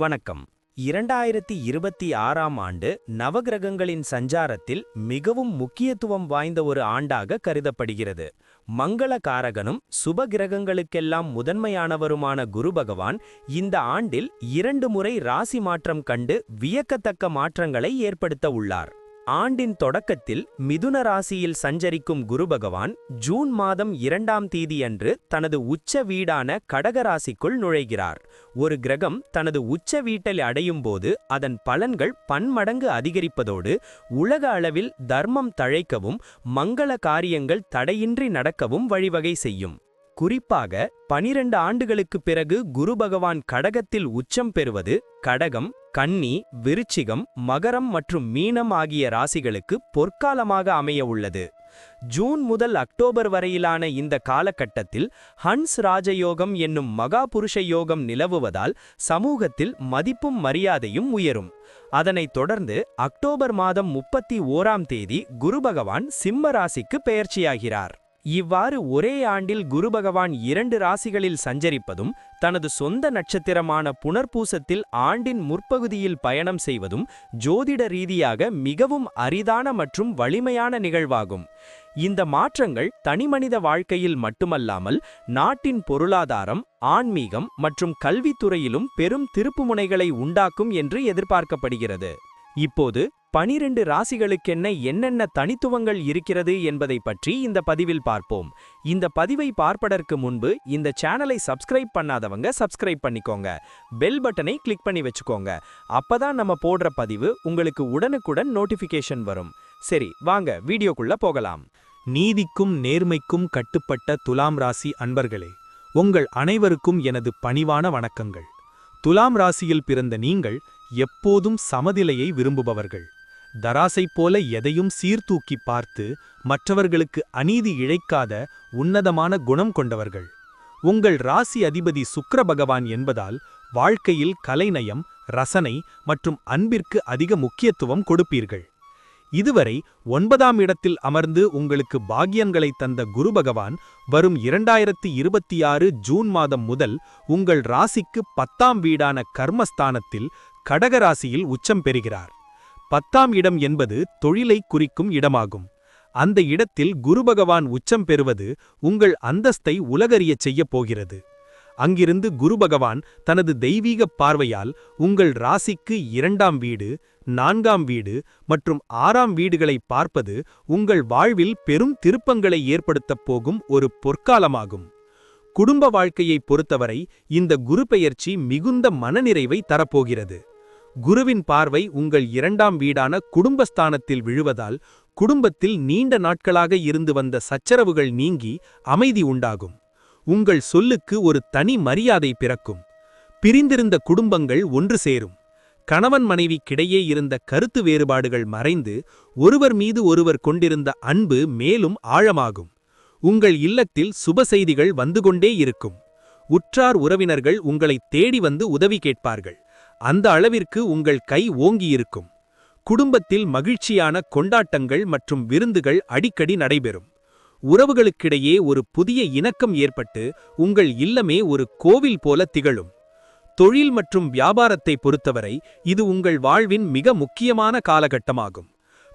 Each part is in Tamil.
வணக்கம். 2026ஆம் ஆண்டு நவகிரகங்களின் சஞ்சாரத்தில் மிகவும் முக்கியத்துவம் வாய்ந்த ஒரு ஆண்டாக கருதப்படுகிறது. மங்கள காரகனும் சுப கிரகங்களுக்கெல்லாம் முதன்மையானவருமான குரு பகவான் இந்த ஆண்டில் 2 முறை ராசி மாற்றம் கண்டு வியக்கத்தக்க மாற்றங்களை ஏற்படுத்த உள்ளார். ஆண்டின் தொடக்கத்தில் மிதுன ராசியில் சஞ்சரிக்கும் குரு பகவான் ஜூன் மாதம் 2ஆம் தேதியன்று தனது உச்ச வீடான கடக ராசிக்குள் நுழைகிறார். ஒரு கிரகம் தனது உச்ச வீட்டில் அடையும் போது அதன் பலன்கள் பன்மடங்கு அதிகரிப்பதோடு உலக அளவில் தர்மம் தழைக்கவும் மங்கள காரியங்கள் தடையின்றி நடக்கவும் வழிவகை செய்யும். குறிப்பாக 12 ஆண்டுகளுக்கு பிறகு குரு பகவான் கடகத்தில் உச்சம் பெறுவது கடகம், கன்னி, விருச்சிகம், மகரம் மற்றும் மீனம் ஆகிய ராசிகளுக்கு பொற்காலமாக அமைய உள்ளது. ஜூன் முதல் அக்டோபர் வரையிலான இந்த காலகட்டத்தில் ஹன்ஸ் ராஜயோகம் என்னும் மகா புருஷ யோகம் நிலவுவதால் சமூகத்தில் மதிப்பும் மரியாதையும் உயரும். அதனைத் தொடர்ந்து அக்டோபர் மாதம் 31ஆம் தேதி குரு பகவான் சிம்ம ராசிக்கு பெயர்ச்சியாகிறார். இவ்வாறு ஒரே ஆண்டில் குரு பகவான் 2 ராசிகளில் சஞ்சரிப்பதும் தனது சொந்த நட்சத்திரமான புனர்பூசத்தில் ஆண்டின் முற்பகுதியில் பயணம் செய்வதும் ஜோதிட ரீதியாக மிகவும் அரிதான மற்றும் வலிமையான நிகழ்வாகும். இந்த மாற்றங்கள் தனிமனித வாழ்க்கையில் மட்டுமல்லாமல் நாட்டின் பொருளாதாரம், ஆன்மீகம் மற்றும் கல்வித்துறையிலும் பெரும் திருப்புமுனைகளை உண்டாக்கும் என்று எதிர்பார்க்கப்படுகிறது. இப்போது 12 ராசிகளுக்கென்ன என்னென்ன தனித்துவங்கள் இருக்கிறது என்பதை பற்றி இந்த பதிவில் பார்ப்போம். இந்த பதிவை பார்ப்பதற்கு முன்பு இந்த சேனலை சப்ஸ்கிரைப் பண்ணாதவங்க சப்ஸ்கிரைப் பண்ணிக்கோங்க. பெல் பட்டனை கிளிக் பண்ணி வச்சுக்கோங்க. அப்பதான் நம்ம போடுற பதிவு உங்களுக்கு உடனுக்குடன் நோட்டிஃபிகேஷன் வரும். சரி, வாங்க வீடியோக்குள்ள போகலாம். நீதிக்கும் நேர்மைக்கும் கட்டுப்பட்ட துலாம் ராசி அன்பர்களே, உங்கள் அனைவருக்கும் எனது பணிவான வணக்கங்கள். துலாம் ராசியில் பிறந்த நீங்கள் எப்போதும் சமநிலையை விரும்புபவர்கள். தராசை போல எதையும் சீர்தூக்கி பார்த்து மற்றவர்களுக்கு அநீதி இழைக்காத உன்னதமான குணம் கொண்டவர்கள். உங்கள் ராசி அதிபதி சுக்கிர பகவான் என்பதால் வாழ்க்கையில் கலைநயம், ரசனை மற்றும் அன்பிற்கு அதிக முக்கியத்துவம் கொடுப்பீர்கள். இதுவரை 9ஆம் இடத்தில் அமர்ந்து உங்களுக்கு பாக்கியங்களை தந்த குரு பகவான் வரும் 2026 ஜூன் மாதம் முதல் உங்கள் ராசிக்கு 10ஆம் வீடான கர்மஸ்தானத்தில் கடகராசியில் உச்சம் பெறுகிறார். 10ஆம் இடம் என்பது தொழிலை குறிக்கும் இடமாகும். அந்த இடத்தில் குரு பகவான் உச்சம் பெறுவது உங்கள் அந்தஸ்தை உலகறியச் செய்யப் போகிறது. அங்கிருந்து குரு பகவான் தனது தெய்வீக பார்வையால் உங்கள் ராசிக்கு 2ஆம் வீடு, 4ஆம் வீடு மற்றும் 6ஆம் வீடுகளை பார்ப்பது உங்கள் வாழ்வில் பெரும் திருப்பங்களை ஏற்படுத்தப் போகும் ஒரு பொற்காலமாகும். குடும்ப வாழ்க்கையை பொறுத்தவரை இந்த குரு பெயர்ச்சி மிகுந்த மனநிறைவை தரப்போகிறது. குருவின் பார்வை உங்கள் 2ஆம் வீடான குடும்பஸ்தானத்தில் விழுவதால் குடும்பத்தில் நீண்ட நாட்களாக இருந்து வந்த சச்சரவுகள் நீங்கி அமைதி உண்டாகும். உங்கள் சொல்லுக்கு ஒரு தனி மரியாதை பிறக்கும். பிரிந்திருந்த குடும்பங்கள் ஒன்று சேரும். கணவன் மனைவிக்கிடையே இருந்த கருத்து வேறுபாடுகள் மறைந்து ஒருவர் மீது ஒருவர் கொண்டிருந்த அன்பு மேலும் ஆழமாகும். உங்கள் இல்லத்தில் சுப செய்திகள் வந்து கொண்டே இருக்கும். உற்றார் உறவினர்கள் உங்களை தேடி வந்து உதவி கேட்பார்கள். அந்த அளவிற்கு உங்கள் கை ஓங்கியிருக்கும். குடும்பத்தில் மகிழ்ச்சியான கொண்டாட்டங்கள் மற்றும் விருந்துகள் அடிக்கடி நடைபெறும். உறவுகளுக்கிடையே ஒரு புதிய இணக்கம் ஏற்பட்டு உங்கள் இல்லமே ஒரு கோவில் போல திகழும். தொழில் மற்றும் வியாபாரத்தை பொறுத்தவரை இது உங்கள் வாழ்வின் மிக முக்கியமான காலகட்டமாகும்.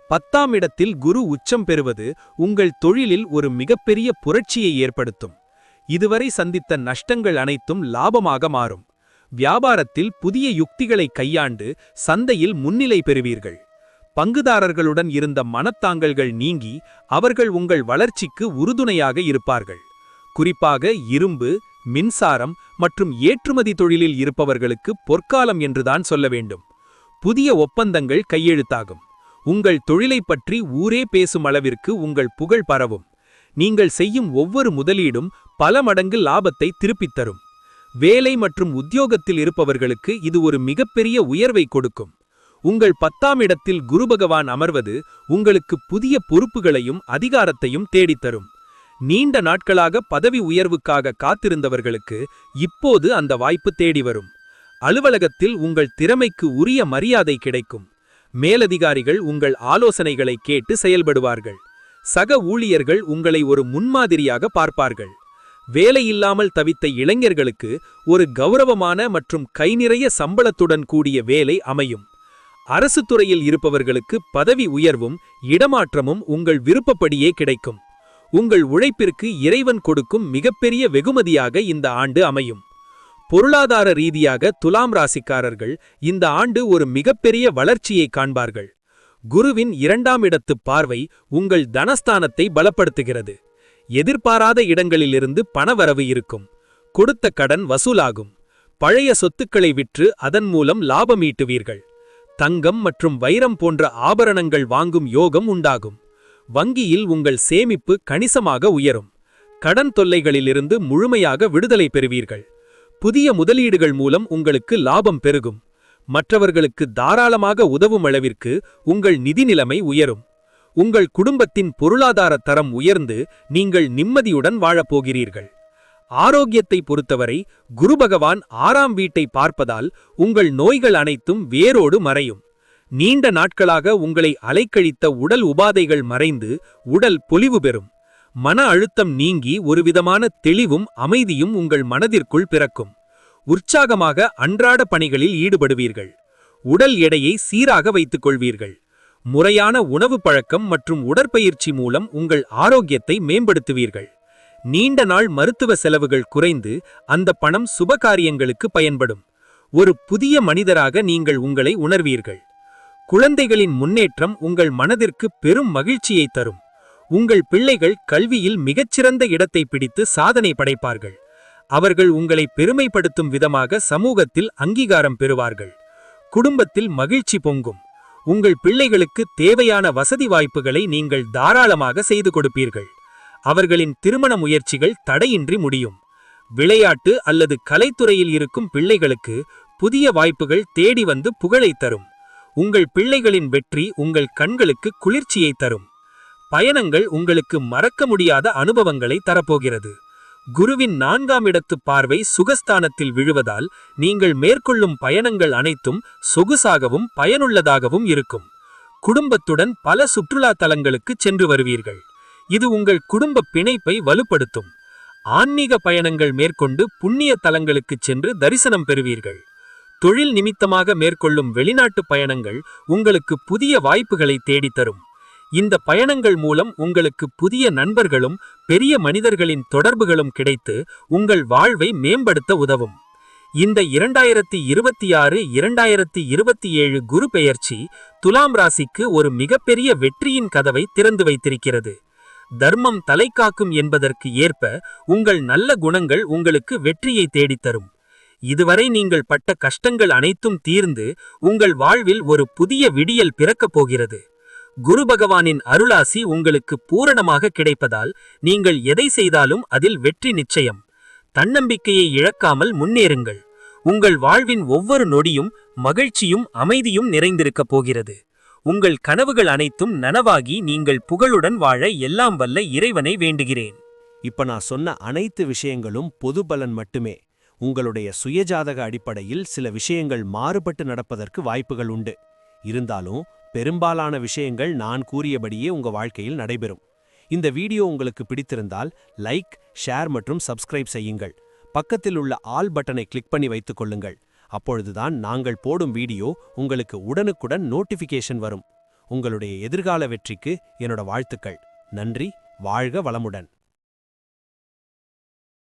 10ஆம் இடத்தில் குரு உச்சம் பெறுவது உங்கள் தொழிலில் ஒரு மிகப்பெரிய புரட்சியை ஏற்படுத்தும். இதுவரை சந்தித்த நஷ்டங்கள் அனைத்தும் லாபமாக மாறும். வியாபாரத்தில் புதிய யுக்திகளை கையாண்டு சந்தையில் முன்னிலை பெறுவீர்கள். பங்குதாரர்களுடன் இருந்த மனத்தாங்கல்கள் நீங்கி அவர்கள் உங்கள் வளர்ச்சிக்கு உறுதுணையாக இருப்பார்கள். குறிப்பாக இரும்பு, மின்சாரம் மற்றும் ஏற்றுமதி தொழிலில் இருப்பவர்களுக்கு பொற்காலம் என்றுதான் சொல்ல வேண்டும். புதிய ஒப்பந்தங்கள் கையெழுத்தாகும். உங்கள் தொழிலை பற்றி ஊரே பேசும் அளவிற்கு உங்கள் புகழ் பரவும். நீங்கள் செய்யும் ஒவ்வொரு முதலீடும் பல மடங்கு லாபத்தை திருப்பித் தரும். வேலை மற்றும் உத்தியோகத்தில் இருப்பவர்களுக்கு இது ஒரு மிகப்பெரிய உயர்வை கொடுக்கும். உங்கள் 10ஆம் இடத்தில் குரு பகவான் அமர்வது உங்களுக்கு புதிய பொறுப்புகளையும் அதிகாரத்தையும் தேடித்தரும். நீண்ட நாட்களாக பதவி உயர்வுக்காக காத்திருந்தவர்களுக்கு இப்போது அந்த வாய்ப்பு தேடி வரும். அலுவலகத்தில் உங்கள் திறமைக்கு உரிய மரியாதை கிடைக்கும். மேலதிகாரிகள் உங்கள் ஆலோசனைகளை கேட்டு செயல்படுவார்கள். சக ஊழியர்கள் உங்களை ஒரு முன்மாதிரியாக பார்ப்பார்கள். வேலையில்லாமல் தவித்த இளைஞர்களுக்கு ஒரு கௌரவமான மற்றும் கைநிறைய சம்பளத்துடன் கூடிய வேலை அமையும். அரசு துறையில் இருப்பவர்களுக்கு பதவி உயர்வும் இடமாற்றமும் உங்கள் விருப்பப்படியே கிடைக்கும். உங்கள் உழைப்பிற்கு இறைவன் கொடுக்கும் மிகப்பெரிய வெகுமதியாக இந்த ஆண்டு அமையும். பொருளாதார ரீதியாக துலாம் ராசிக்காரர்கள் இந்த ஆண்டு ஒரு மிகப்பெரிய வளர்ச்சியை காண்பார்கள். குருவின் 2ஆம் இடத்து பார்வை உங்கள் தனஸ்தானத்தை பலப்படுத்துகிறது. எதிர்பாராத இடங்களிலிருந்து பணவரவு இருக்கும். கொடுத்த கடன் வசூலாகும். பழைய சொத்துக்களை விற்று அதன் மூலம் லாபம் ஈட்டுவீர்கள். தங்கம் மற்றும் வைரம் போன்ற ஆபரணங்கள் வாங்கும் யோகம் உண்டாகும். வங்கியில் உங்கள் சேமிப்பு கணிசமாக உயரும். கடன் தொல்லைகளிலிருந்து முழுமையாக விடுதலை பெறுவீர்கள். புதிய முதலீடுகள் மூலம் உங்களுக்கு லாபம் பெருகும். மற்றவர்களுக்கு தாராளமாக உதவும் அளவிற்கு உங்கள் நிதி நிலைமை உயரும். உங்கள் குடும்பத்தின் பொருளாதார தரம் உயர்ந்து நீங்கள் நிம்மதியுடன் வாழப்போகிறீர்கள். ஆரோக்கியத்தை பொறுத்தவரை குரு பகவான் 6ஆம் வீட்டை பார்ப்பதால் உங்கள் நோய்கள் அனைத்தும் வேரோடு மறையும். நீண்ட நாட்களாக உங்களை அலைக்கழித்த உடல் உபாதைகள் மறைந்து உடல் பொலிவு பெறும். மன அழுத்தம் நீங்கி ஒருவிதமான தெளிவும் அமைதியும் உங்கள் மனதிற்குள் பிறக்கும். உற்சாகமாக அன்றாட பணிகளில் ஈடுபடுவீர்கள். உடல் எடையை சீராக வைத்துக் கொள்வீர்கள். முறையான உணவு பழக்கம் மற்றும் உடற்பயிற்சி மூலம் உங்கள் ஆரோக்கியத்தை மேம்படுத்துவீர்கள். நீண்ட நாள் மருத்துவ செலவுகள் குறைந்து அந்த பணம் சுபகாரியங்களுக்கு பயன்படும். ஒரு புதிய மனிதராக நீங்கள் உங்களை உணர்வீர்கள். குழந்தைகளின் முன்னேற்றம் உங்கள் மனதிற்கு பெரும் மகிழ்ச்சியை தரும். உங்கள் பிள்ளைகள் கல்வியில் மிகச்சிறந்த இடத்தை பிடித்து சாதனை படைப்பார்கள். அவர்கள் உங்களை பெருமைப்படுத்தும் விதமாக சமூகத்தில் அங்கீகாரம் பெறுவார்கள். குடும்பத்தில் மகிழ்ச்சி பொங்கும். உங்கள் பிள்ளைகளுக்கு தேவையான வசதி வாய்ப்புகளை நீங்கள் தாராளமாக செய்து கொடுப்பீர்கள். அவர்களின் திருமண முயற்சிகள் தடையின்றி முடியும். விளையாட்டு அல்லது கலைத்துறையில் இருக்கும் பிள்ளைகளுக்கு புதிய வாய்ப்புகள் தேடி வந்து புகழை தரும். உங்கள் பிள்ளைகளின் வெற்றி உங்கள் கண்களுக்கு குளிர்ச்சியை தரும். பயணங்கள் உங்களுக்கு மறக்க முடியாத அனுபவங்களை தரப்போகிறது. குருவின் 4ஆம் இடத்து பார்வை சுகஸ்தானத்தில் விழுவதால் நீங்கள் மேற்கொள்ளும் பயணங்கள் அனைத்தும் சொகுசாகவும் பயனுள்ளதாகவும் இருக்கும். குடும்பத்துடன் பல சுற்றுலா தலங்களுக்கு சென்று வருவீர்கள். இது உங்கள் குடும்ப பிணைப்பை வலுப்படுத்தும். ஆன்மீக பயணங்கள் மேற்கொண்டு புண்ணிய தலங்களுக்குச் சென்று தரிசனம் பெறுவீர்கள். தொழில் நிமித்தமாக மேற்கொள்ளும் வெளிநாட்டு பயணங்கள் உங்களுக்கு புதிய வாய்ப்புகளை தேடித்தரும். இந்த பயணங்கள் மூலம் உங்களுக்கு புதிய நண்பர்களும் பெரிய மனிதர்களின் தொடர்புகளும் கிடைத்து உங்கள் வாழ்வை மேம்படுத்த உதவும். இந்த 2026-2027 குரு பெயர்ச்சி துலாம் ராசிக்கு ஒரு மிகப்பெரிய வெற்றியின் கதவை திறந்து வைத்திருக்கிறது. தர்மம் தலைக்காக்கும் என்பதற்கு ஏற்ப உங்கள் நல்ல குணங்கள் உங்களுக்கு வெற்றியை தேடித்தரும். இதுவரை நீங்கள் பட்ட கஷ்டங்கள் அனைத்தும் தீர்ந்து உங்கள் வாழ்வில் ஒரு புதிய விடியல் பிறக்கப் போகிறது. குரு பகவானின் அருளாசி உங்களுக்கு பூரணமாக கிடைப்பதால் நீங்கள் எதை செய்தாலும் அதில் வெற்றி நிச்சயம். தன்னம்பிக்கையை இழக்காமல் முன்னேறுங்கள். உங்கள் வாழ்வின் ஒவ்வொரு நொடியும் மகிழ்ச்சியும் அமைதியும் நிறைந்திருக்கப் போகிறது. உங்கள் கனவுகள் அனைத்தும் நனவாகி நீங்கள் புகழுடன் வாழ எல்லாம் வல்ல இறைவனை வேண்டுகிறேன். இப்ப நான் சொன்ன அனைத்து விஷயங்களும் பொது பலன் மட்டுமே. உங்களுடைய சுயஜாதக அடிப்படையில் சில விஷயங்கள் மாறுபட்டு நடப்பதற்கு வாய்ப்புகள் உண்டு. இருந்தாலும் பெரும்பாலான விஷயங்கள் நான் கூறியபடியே உங்க வாழ்க்கையில் நடைபெறும். இந்த வீடியோ உங்களுக்கு பிடித்திருந்தால் லைக், ஷேர் மற்றும் சப்ஸ்கிரைப் செய்யுங்கள். பக்கத்தில் உள்ள ஆல் பட்டனை கிளிக் பண்ணி வைத்துக் கொள்ளுங்கள். அப்பொழுதுதான் நாங்கள் போடும் வீடியோ உங்களுக்கு உடனுக்குடன் நோட்டிஃபிகேஷன் வரும். உங்களுடைய எதிர்கால வெற்றிக்கு என்னோட வாழ்த்துக்கள். நன்றி. வாழ்க வளமுடன்.